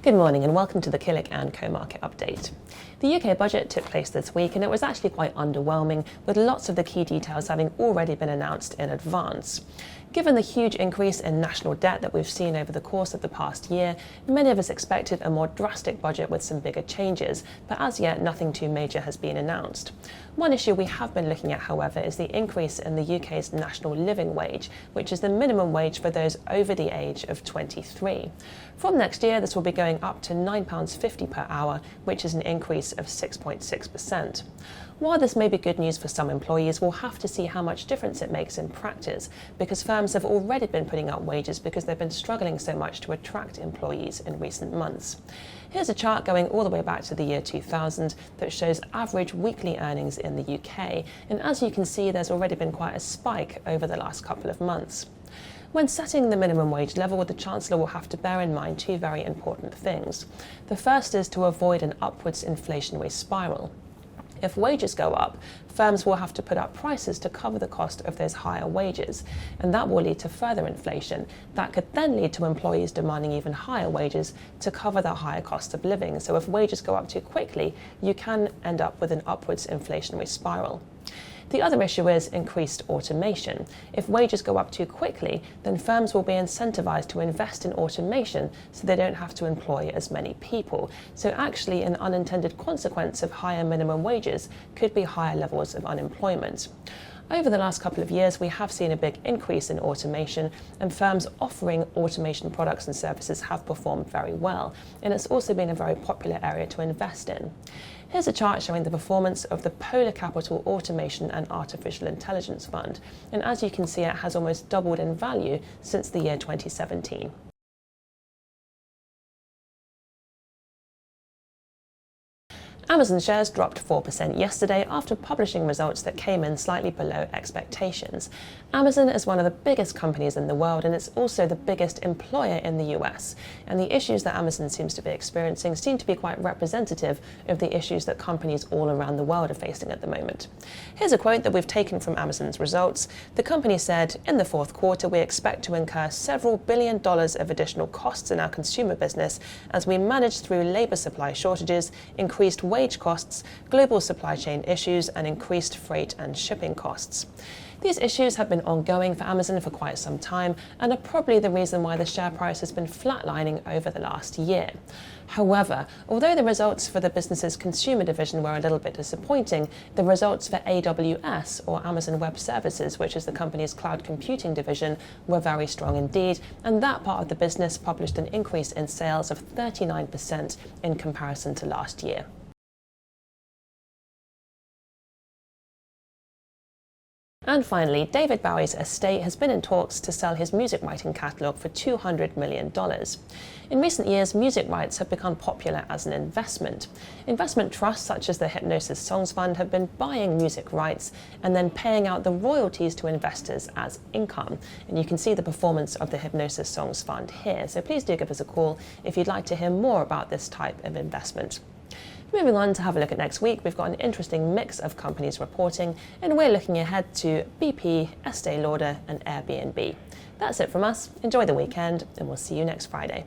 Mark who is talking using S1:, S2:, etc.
S1: Good morning and welcome to the Killik & Co market update. The UK budget took place this week and it was actually quite underwhelming, with lots of the key details having already been announced in advance. Given the huge increase in national debt that we've seen over the course of the past year, many of us expected a more drastic budget with some bigger changes, but as yet nothing too major has been announced. One issue we have been looking at, however, is the increase in the UK's national living wage, which is the minimum wage for those over the age of 23. From next year, this will be going up to £9.50 per hour, which is an increase of 6.6%. While this may be good news for some employees, we'll have to see how much difference it makes in practice, because firms have already been putting up wages because they've been struggling so much to attract employees in recent months. Here's a chart going all the way back to the year 2000 that shows average weekly earnings in the UK, and as you can see, there's already been quite a spike over the last couple of months. When setting the minimum wage level, the Chancellor will have to bear in mind two very important things. The first is to avoid an upwards inflationary spiral. If wages go up, firms will have to put up prices to cover the cost of those higher wages, and that will lead to further inflation. That could then lead to employees demanding even higher wages to cover that higher cost of living. So if wages go up too quickly, you can end up with an upwards inflationary spiral. The other issue is increased automation. If wages go up too quickly, then firms will be incentivized to invest in automation so they don't have to employ as many people. So actually, an unintended consequence of higher minimum wages could be higher levels of unemployment. Over the last couple of years, we have seen a big increase in automation, and firms offering automation products and services have performed very well, and it's also been a very popular area to invest in. Here's a chart showing the performance of the Polar Capital Automation and Artificial Intelligence Fund, and as you can see, it has almost doubled in value since the year 2017. Amazon shares dropped 4% yesterday after publishing results that came in slightly below expectations. Amazon is one of the biggest companies in the world, and it's also the biggest employer in the US. And the issues that Amazon seems to be experiencing seem to be quite representative of the issues that companies all around the world are facing at the moment. Here's a quote that we've taken from Amazon's results. The company said, "In the fourth quarter, we expect to incur several $1 billion of additional costs in our consumer business as we manage through labor supply shortages, increased wage costs, global supply chain issues, and increased freight and shipping costs." These issues have been ongoing for Amazon for quite some time and are probably the reason why the share price has been flatlining over the last year. However, although the results for the business's consumer division were a little bit disappointing, the results for AWS, or Amazon Web Services, which is the company's cloud computing division, were very strong indeed, and that part of the business published an increase in sales of 39% in comparison to last year. And finally, David Bowie's estate has been in talks to sell his music writing catalogue for $200 million. In recent years, music rights have become popular as an investment. Investment trusts such as the Hypnosis Songs Fund have been buying music rights and then paying out the royalties to investors as income. And you can see the performance of the Hypnosis Songs Fund here. So please do give us a call if you'd like to hear more about this type of investment. Moving on to have a look at next week, we've got an interesting mix of companies reporting, and we're looking ahead to BP, Estee Lauder and Airbnb. That's it from us. Enjoy the weekend, and we'll see you next Friday.